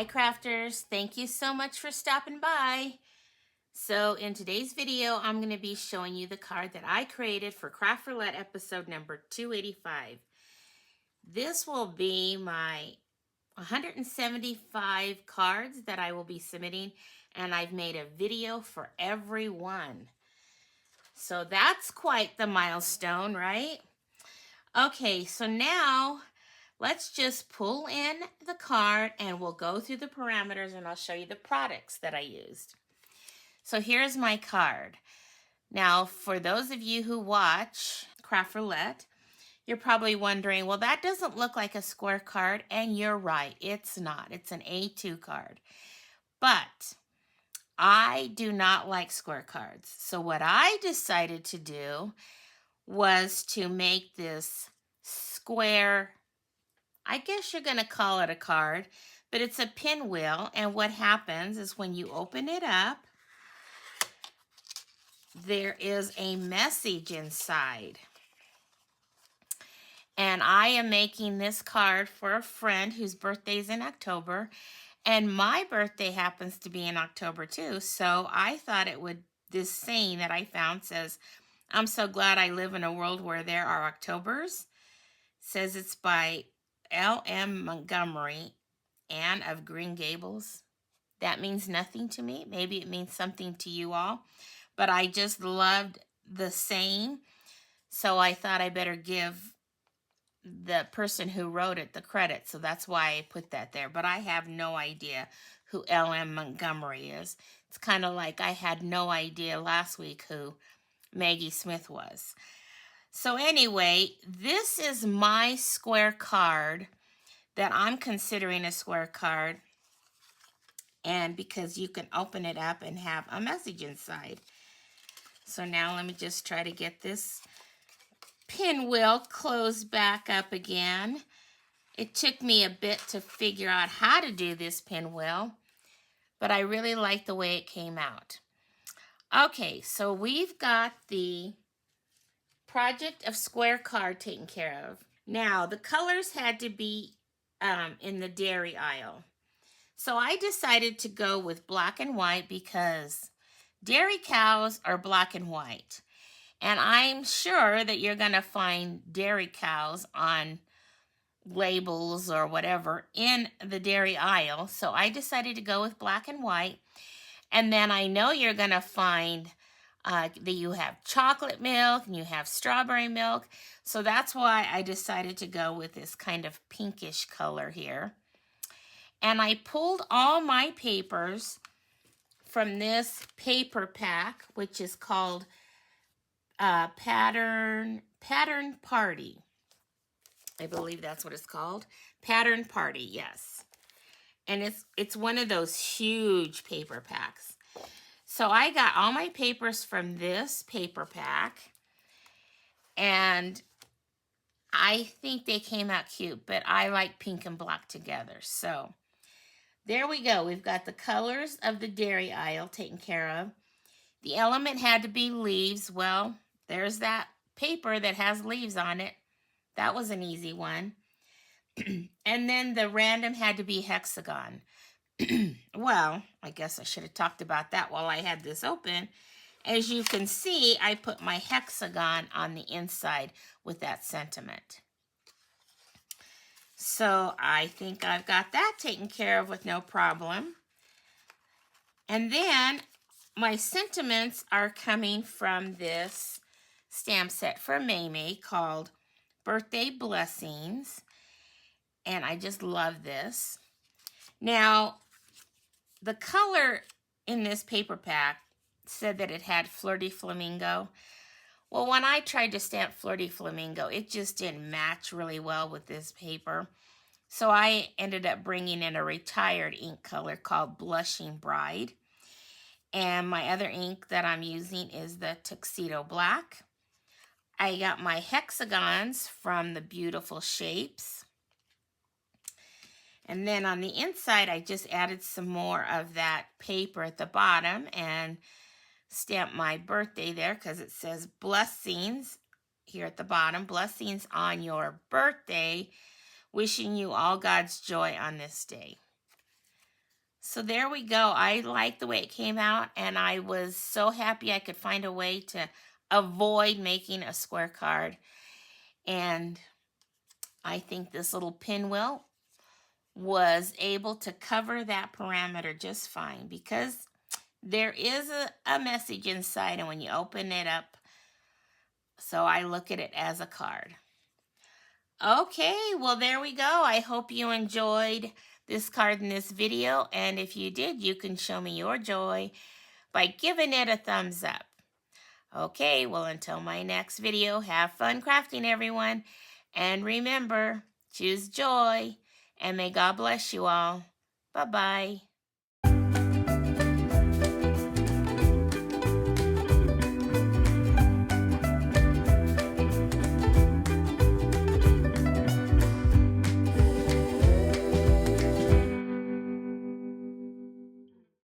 Hi crafters, thank you so much for stopping by. So in today's video, I'm going to be showing you the card that I created for Craft Roulette episode number 285. This will be my 175 cards that I will be submitting, and I've made a video for every one. So that's quite the milestone, right? Okay, so now let's just pull in the card and we'll go through the parameters and I'll show you the products that I used. So here's my card. Now, for those of you who watch Craft Roulette, you're probably wondering, well, that doesn't look like a square card, and you're right, it's not. It's an A2 card. But I do not like square cards. So what I decided to do was to make this square, I guess you're going to call it a card, but it's a pinwheel, and what happens is when you open it up, there is a message inside. And I am making this card for a friend whose birthday is in October, and my birthday happens to be in October too, so I thought it would, this saying that I found says, "I'm so glad I live in a world where there are Octobers." Says it's by L.M. Montgomery, Anne of Green Gables. That means nothing to me. Maybe it means something to you all. But I just loved the saying, so I thought I better give the person who wrote it the credit. So that's why I put that there. But I have no idea who L.M. Montgomery is. It's kind of like I had no idea last week who Maggie Smith was. So anyway, this is my square card that I'm considering a square card, and because you can open it up and have a message inside. So now let me just try to get this pinwheel closed back up again. It took me a bit to figure out how to do this pinwheel, but I really like the way it came out. Okay, so we've got the project of square card taken care of. Now, the colors had to be in the dairy aisle. So I decided to go with black and white because dairy cows are black and white. And I'm sure that you're going to find dairy cows on labels or whatever in the dairy aisle. So I decided to go with black and white. And then I know you're going to find that you have chocolate milk and you have strawberry milk. So that's why I decided to go with this kind of pinkish color here. And I pulled all my papers from this paper pack, which is called Pattern Party. I believe that's what it's called. Pattern Party, yes. And it's one of those huge paper packs. So I got all my papers from this paper pack, and I think they came out cute, but I like pink and black together. So there we go. We've got the colors of the dairy aisle taken care of. The element had to be leaves. Well, there's that paper that has leaves on it. That was an easy one. And then the random had to be hexagon. Well, I guess I should have talked about that while I had this open. As you can see, I put my hexagon on the inside with that sentiment. So I think I've got that taken care of with no problem. And then my sentiments are coming from this stamp set from May called Birthday Blessings. And I just love this. Now, the color in this paper pack said that it had Flirty Flamingo. Well, when I tried to stamp Flirty Flamingo, it just didn't match really well with this paper. So I ended up bringing in a retired ink color called Blushing Bride. And my other ink that I'm using is the Tuxedo Black. I got my hexagons from the Beautiful Shapes. And then on the inside, I just added some more of that paper at the bottom and stamped my birthday there because it says blessings here at the bottom. Blessings on your birthday. Wishing you all God's joy on this day. So there we go. I like the way it came out, and I was so happy I could find a way to avoid making a square card. And I think this little pinwheel was able to cover that parameter just fine because there is a message inside, and when you open it up, so I look at it as a card. Okay, well, there we go. I hope you enjoyed this card in this video, and if you did, you can show me your joy by giving it a thumbs up. Okay, well, until my next video, have fun crafting, everyone, and remember, choose joy, and may God bless you all. Bye-bye.